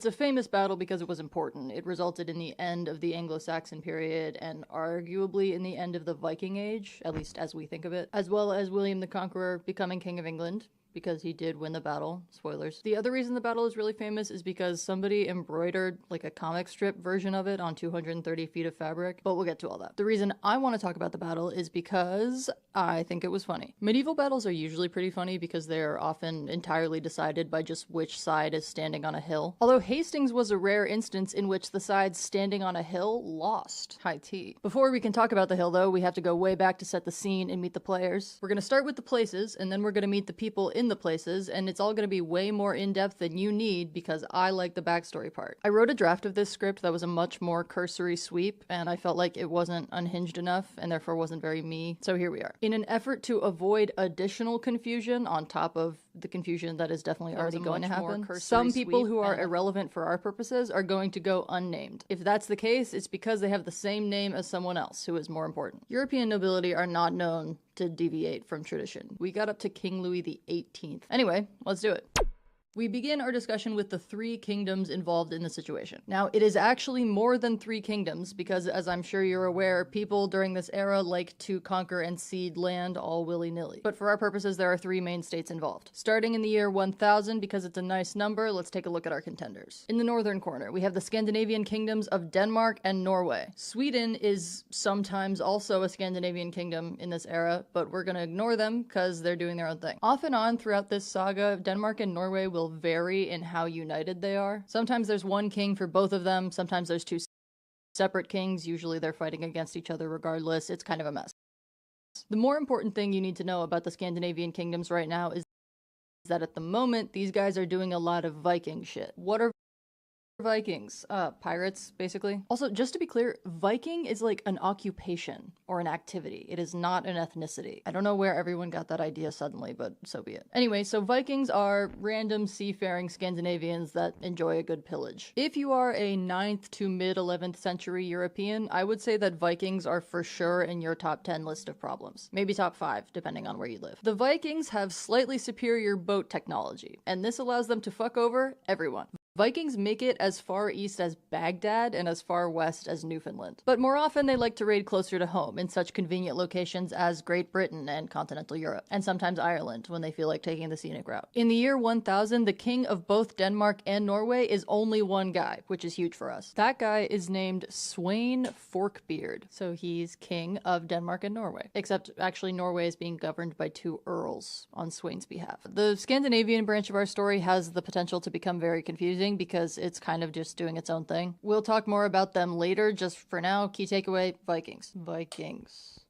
It's a famous battle because it was important. It resulted in the end of the Anglo-Saxon period and arguably in the end of the Viking Age, at least as we think of it, as well as William the Conqueror becoming King of England, because he did win the battle. Spoilers. The other reason the battle is really famous is because somebody embroidered like a comic strip version of it on 230 feet of fabric, but we'll get to all that. The reason I want to talk about the battle is because I think it was funny. Medieval battles are usually pretty funny because they're often entirely decided by just which side is standing on a hill. Although Hastings was a rare instance in which the side standing on a hill lost. High tea. Before we can talk about the hill though, we have to go way back to set the scene and meet the players. We're going to start with the places, and then we're going to meet the people in the places, and it's all going to be way more in-depth than you need because I like the backstory part. I wrote a draft of this script that was a much more cursory sweep, and I felt like it wasn't unhinged enough and therefore wasn't very me, so here we are. In an effort to avoid additional confusion on top of the confusion that is definitely already going to happen, some people who are irrelevant for our purposes are going to go unnamed. If that's the case, it's because they have the same name as someone else who is more important. European nobility are not known to deviate from tradition. We got up to King Louis XVIII. Anyway, let's do it. We begin our discussion with the three kingdoms involved in the situation. Now, it is actually more than three kingdoms because, as I'm sure you're aware, people during this era like to conquer and cede land all willy-nilly. But for our purposes, there are three main states involved. Starting in the year 1000, because it's a nice number, let's take a look at our contenders. In the northern corner, we have the Scandinavian kingdoms of Denmark and Norway. Sweden is sometimes also a Scandinavian kingdom in this era, but we're gonna ignore them because they're doing their own thing. Off and on throughout this saga, Denmark and Norway will vary in how united they are. Sometimes there's one king for both of them, sometimes there's two separate kings, usually they're fighting against each other regardless. It's kind of a mess. The more important thing you need to know about the Scandinavian kingdoms right now is that at the moment, these guys are doing a lot of Viking shit. What are Vikings? Pirates, basically. Also, just to be clear, Viking is like an occupation or an activity. It is not an ethnicity. I don't know where everyone got that idea suddenly, but so be it. Anyway, so Vikings are random seafaring Scandinavians that enjoy a good pillage. If you are a 9th to mid 11th century European, I would say that Vikings are for sure in your top 10 list of problems. Maybe top 5, depending on where you live. The Vikings have slightly superior boat technology, and this allows them to fuck over everyone. Vikings make it as far east as Baghdad and as far west as Newfoundland. But more often they like to raid closer to home in such convenient locations as Great Britain and continental Europe, and sometimes Ireland when they feel like taking the scenic route. In the year 1000, the king of both Denmark and Norway is only one guy, which is huge for us. That guy is named Sweyn Forkbeard, so he's king of Denmark and Norway. Except actually Norway is being governed by two earls on Sweyn's behalf. The Scandinavian branch of our story has the potential to become very confusing because it's kind of just doing its own thing. We'll talk more about them later. Just for now, key takeaway, Vikings. Vikings.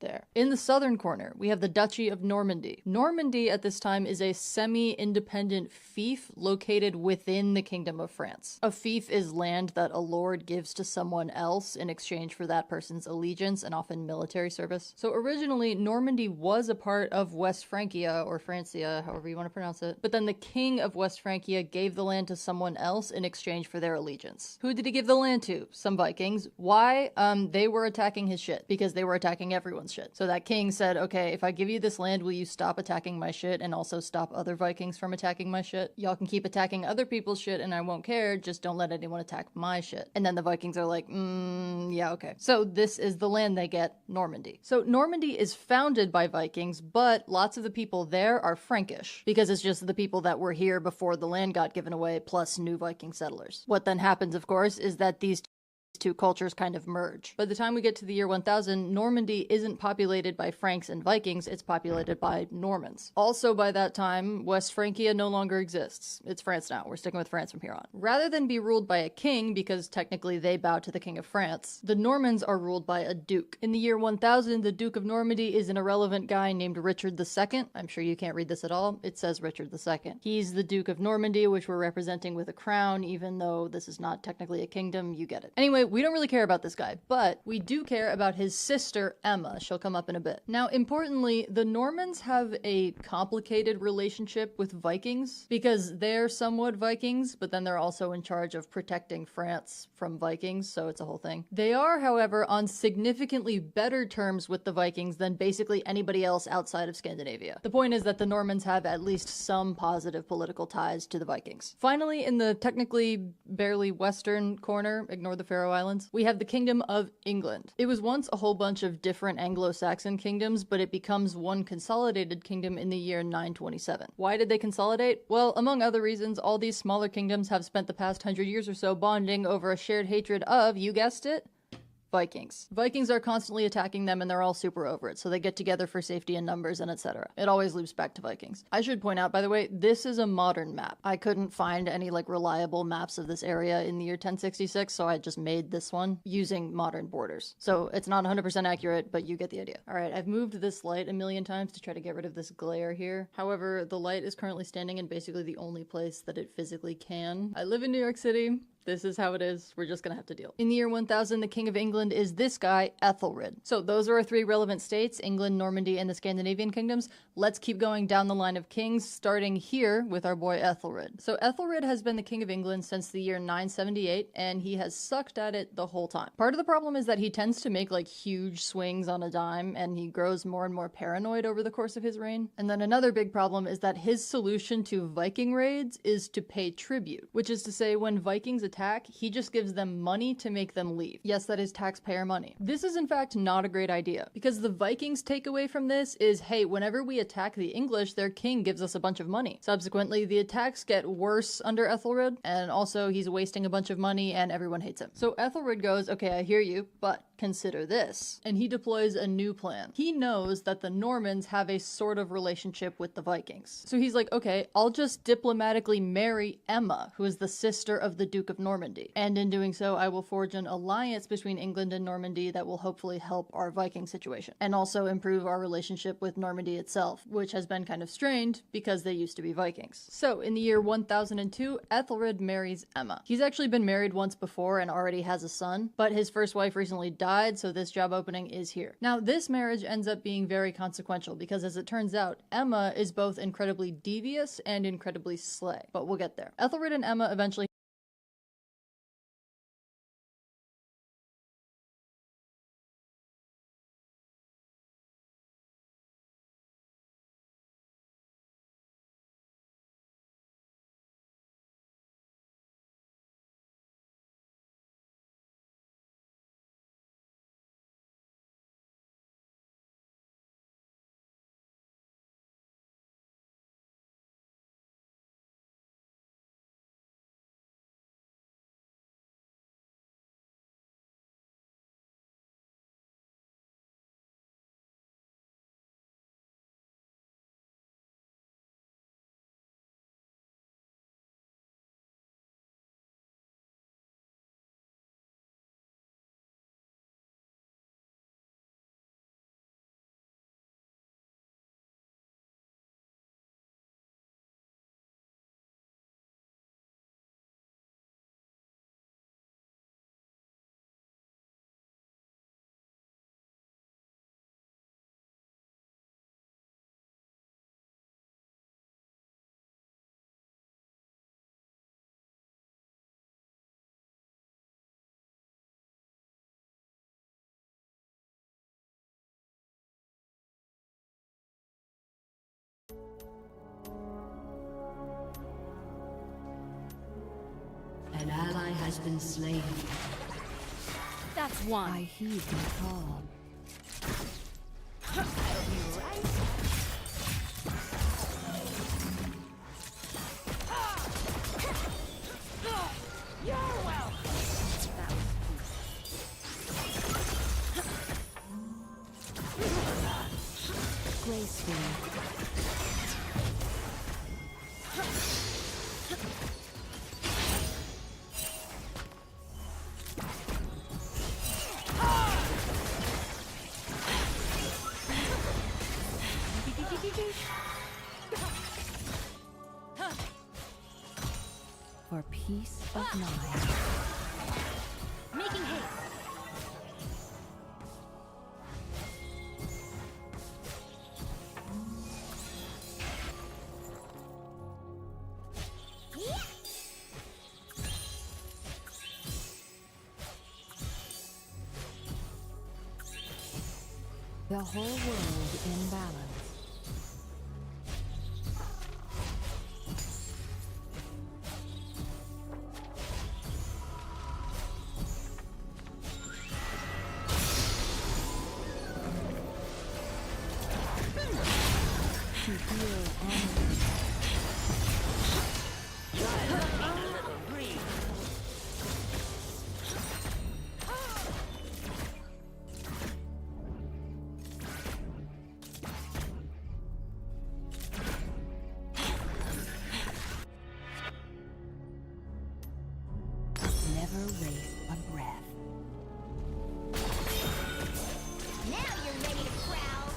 There. In the southern corner, we have the Duchy of Normandy. Normandy at this time is a semi-independent fief located within the Kingdom of France. A fief is land that a lord gives to someone else in exchange for that person's allegiance and often military service. So originally, Normandy was a part of West Francia, or Francia, however you want to pronounce it. But then the king of West Francia gave the land to someone else in exchange for their allegiance. Who did he give the land to? Some Vikings. Why? They were attacking his shit because they were attacking everyone's shit. So that king said, okay, if I give you this land, will you stop attacking my shit and also stop other Vikings from attacking my shit? Y'all can keep attacking other people's shit and I won't care, just don't let anyone attack my shit. And then the Vikings are like, yeah, okay. So this is the land they get, Normandy. So Normandy is founded by Vikings, but lots of the people there are Frankish because it's just the people that were here before the land got given away plus new Viking settlers. What then happens, of course, is that these two cultures kind of merge. By the time we get to the year 1000, Normandy isn't populated by Franks and Vikings, it's populated by Normans. Also by that time, West Francia no longer exists. It's France now. We're sticking with France from here on. Rather than be ruled by a king, because technically they bow to the King of France, the Normans are ruled by a duke. In the year 1000, the Duke of Normandy is an irrelevant guy named Richard II. I'm sure you can't read this at all. It says Richard II. He's the Duke of Normandy, which we're representing with a crown, even though this is not technically a kingdom. You get it. Anyway, we don't really care about this guy, but we do care about his sister, Emma. She'll come up in a bit. Now, importantly, the Normans have a complicated relationship with Vikings because they're somewhat Vikings, but then they're also in charge of protecting France from Vikings, so it's a whole thing. They are, however, on significantly better terms with the Vikings than basically anybody else outside of Scandinavia. The point is that the Normans have at least some positive political ties to the Vikings. Finally, in the technically barely western corner, ignore the Faroe Islands, we have the Kingdom of England. It was once a whole bunch of different Anglo-Saxon kingdoms, but it becomes one consolidated kingdom in the year 927. Why did they consolidate? Well, among other reasons, all these smaller kingdoms have spent the past 100 years or so bonding over a shared hatred of, you guessed it, Vikings. Vikings are constantly attacking them and they're all super over it, so they get together for safety in numbers and etc. It always loops back to Vikings. I should point out, by the way, this is a modern map. I couldn't find any reliable maps of this area in the year 1066, so I just made this one using modern borders. So it's not 100% accurate, but you get the idea. Alright, I've moved this light a million times to try to get rid of this glare here. However, the light is currently standing in basically the only place that it physically can. I live in New York City. This is how it is. We're just gonna have to deal. In the year 1000, the King of England is this guy, Ethelred. So those are our three relevant states, England, Normandy, and the Scandinavian kingdoms. Let's keep going down the line of kings, starting here with our boy Ethelred. So Ethelred has been the King of England since the year 978, and he has sucked at it the whole time. Part of the problem is that he tends to make huge swings on a dime, and he grows more and more paranoid over the course of his reign. And then another big problem is that his solution to Viking raids is to pay tribute, which is to say when Vikings attack, he just gives them money to make them leave. Yes, that is taxpayer money. This is in fact not a great idea, because the Vikings' takeaway from this is, hey, whenever we attack the English, their king gives us a bunch of money. Subsequently, the attacks get worse under Ethelred, and also he's wasting a bunch of money and everyone hates him. So Ethelred goes, okay, I hear you, but consider this. And he deploys a new plan. He knows that the Normans have a sort of relationship with the Vikings. So he's like, okay, I'll just diplomatically marry Emma, who is the sister of the Duke of Normandy. And in doing so, I will forge an alliance between England and Normandy that will hopefully help our Viking situation. And also improve our relationship with Normandy itself, which has been kind of strained because they used to be Vikings. So in the year 1002, Ethelred marries Emma. He's actually been married once before and already has a son, but his first wife recently died, so this job opening is here. Now, this marriage ends up being very consequential because, as it turns out, Emma is both incredibly devious and incredibly slay. But we'll get there. Ethelred and Emma eventually An ally has been slain. That's one. I heed the call. You're welcome. Gracefully. For peace of mind. Making haste. The whole world in balance. To heal and never waste a breath. Now you're ready to prowl.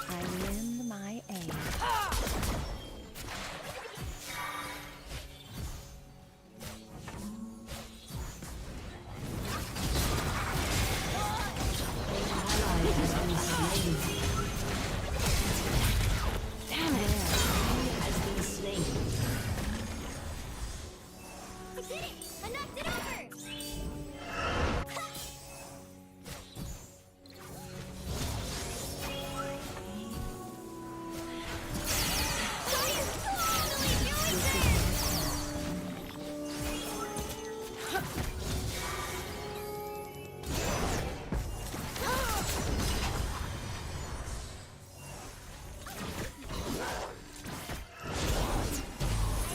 I lend my aid. I did it! I knocked it over! I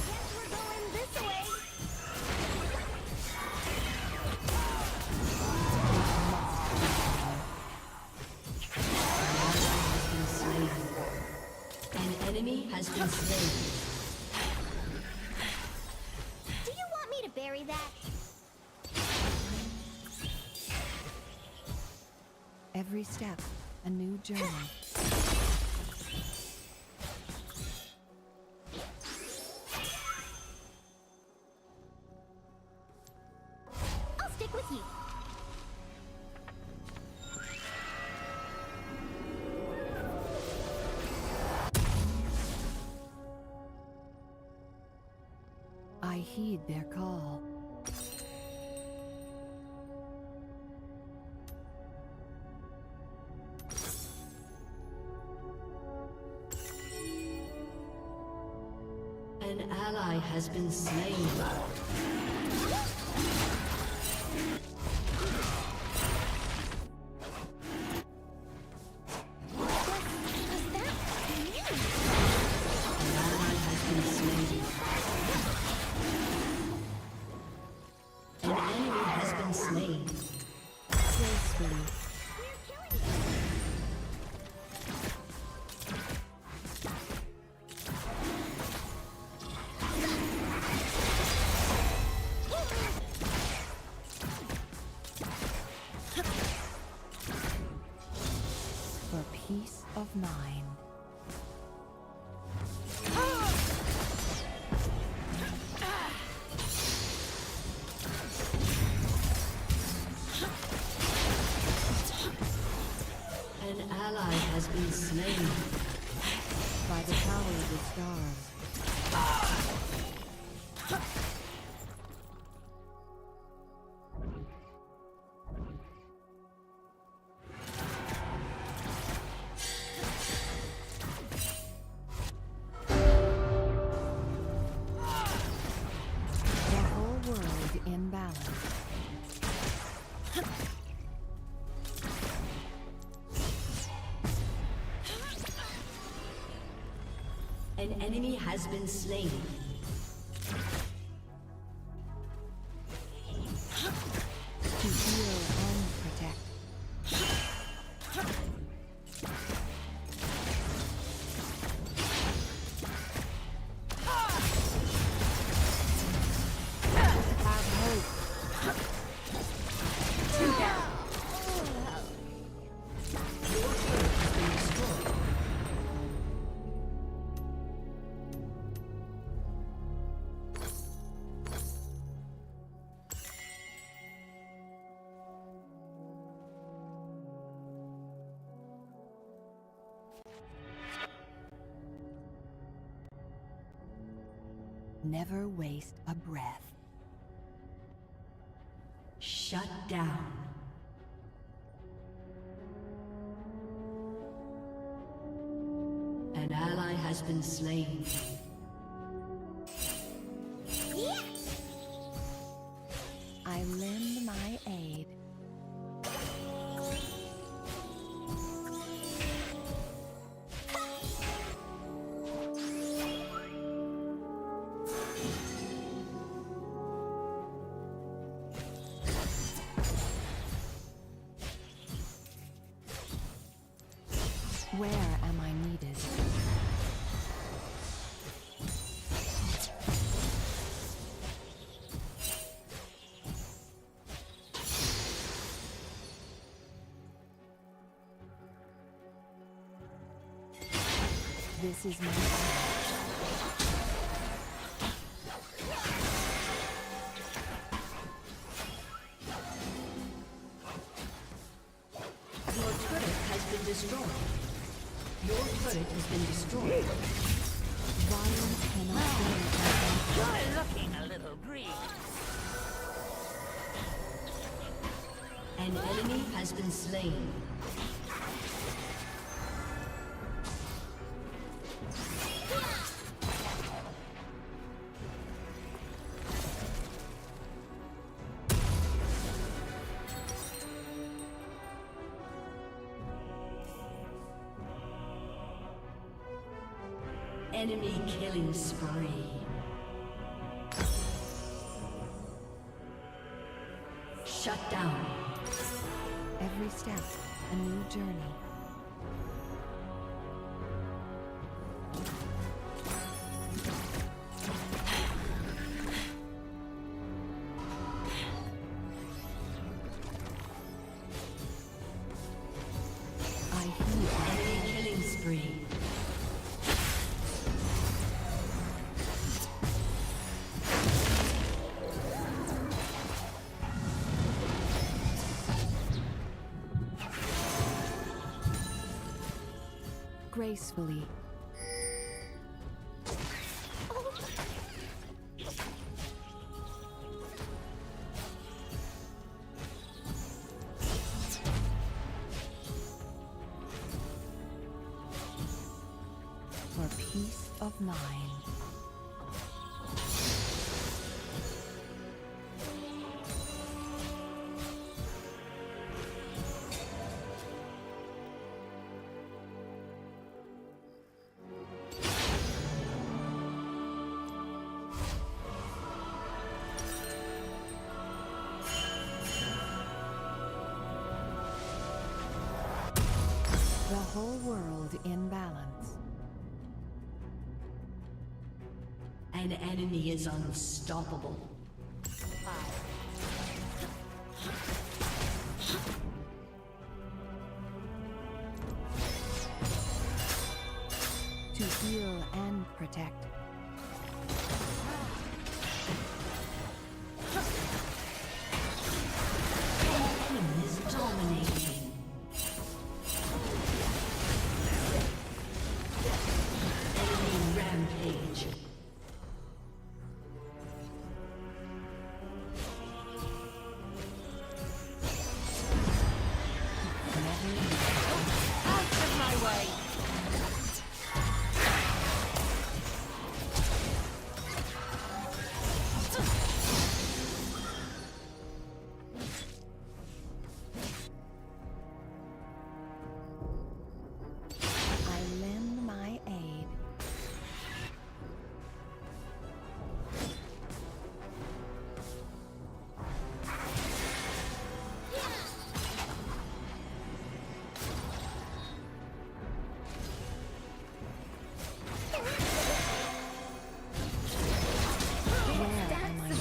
guess we're going this way. An enemy has been slain. Do you want me to bury that? Every step, a new journey. I'll stick with you. I heed their call. An ally has been slain. Was that you? An ally has been slain. An enemy has been slain. Gracefully. We're killing it. For peace of mind. An ally has been slain by the power of the stars. The whole world in balance. An enemy has been slain. To heal and protect. Have hope. Your turret has been destroyed. Never waste a breath. Shut down. An ally has been slain. I lend my aid. Where am I needed? This is my Your turret has been destroyed. Your turret has been destroyed. Violence cannot be. You're looking a little green. An enemy has been slain. Enemy killing spree. Shut down. Every step, a new journey. I hear enemy killing spree. Gracefully. For peace of mind. The whole world in balance. An enemy is unstoppable. To heal and protect. An enemy is dominating. Enemy rampage. Out of my way. I lend my aid. Where am I needed?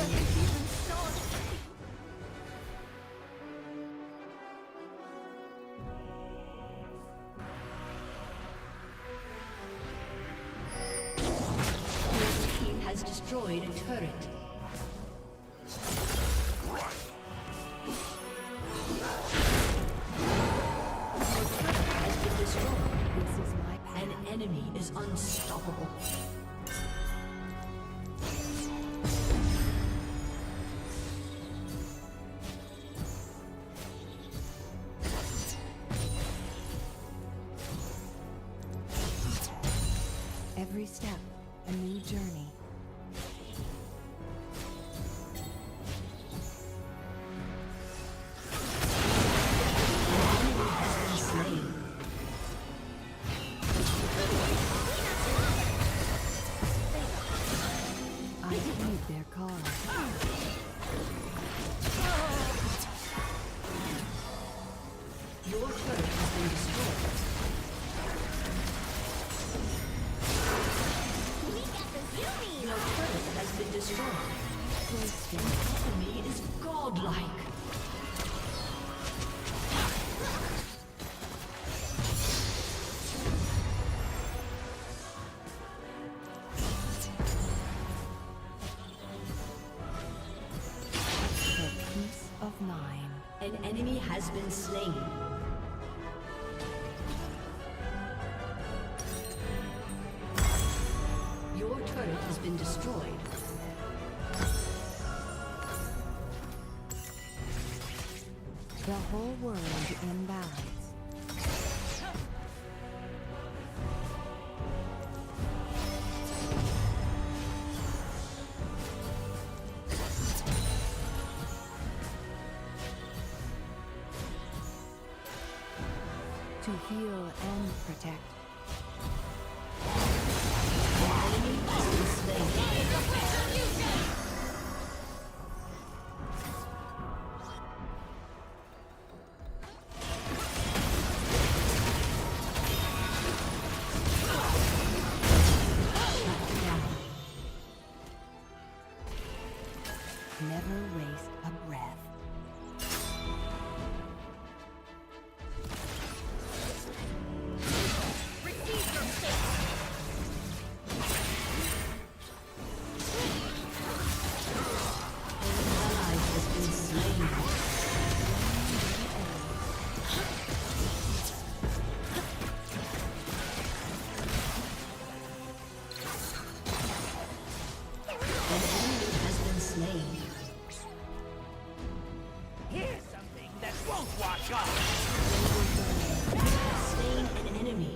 Your team has destroyed a turret. Your turret has been destroyed. This is my path. An enemy is unstoppable. Every step, a new journey. I heed their call. Your turret has been destroyed. We got the zoomies! Your turret has been destroyed. The enemy is godlike. For peace of mind. An enemy has been slain. Your turret has been destroyed. The whole world in balance. To heal and protect. Enemy has been slain. Never waste a breath. Receive your fate! An ally has been slain. An enemy has been slain. Here's something that won't wash off. Slain an enemy.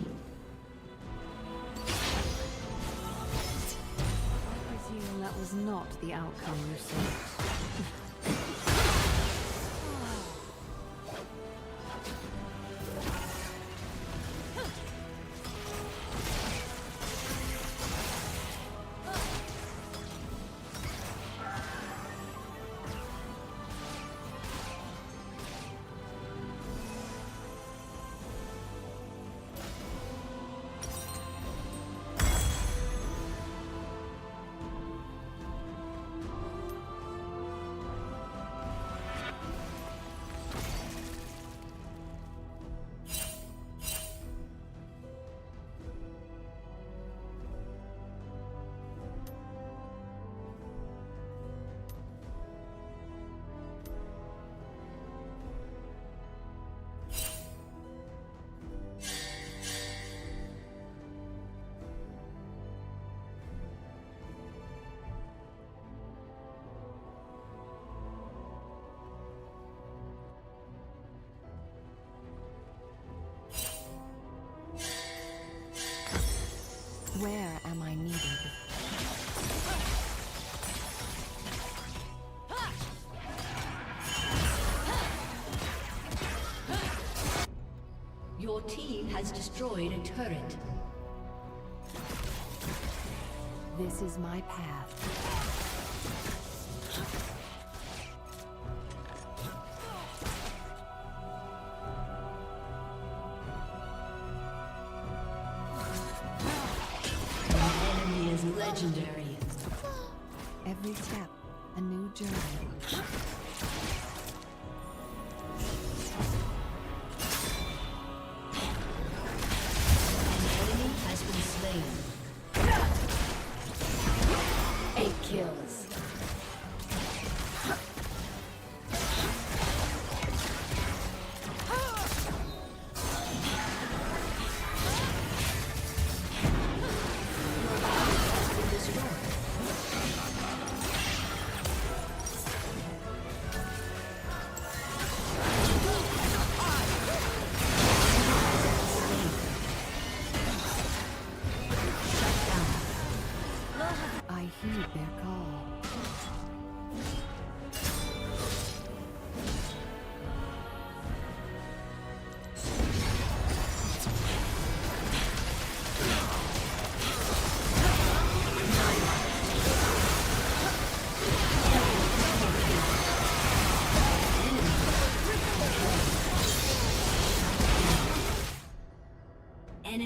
I presume that was not the outcome you sought. Where am I needed? Your team has destroyed a turret. This is my path. An enemy is legendary. Every step, a new journey. An enemy has been slain. 8 kills.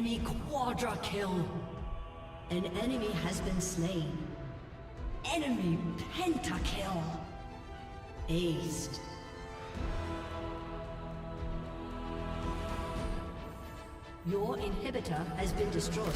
Enemy quadra kill. An enemy has been slain. Enemy pentakill. Aced. Your inhibitor has been destroyed.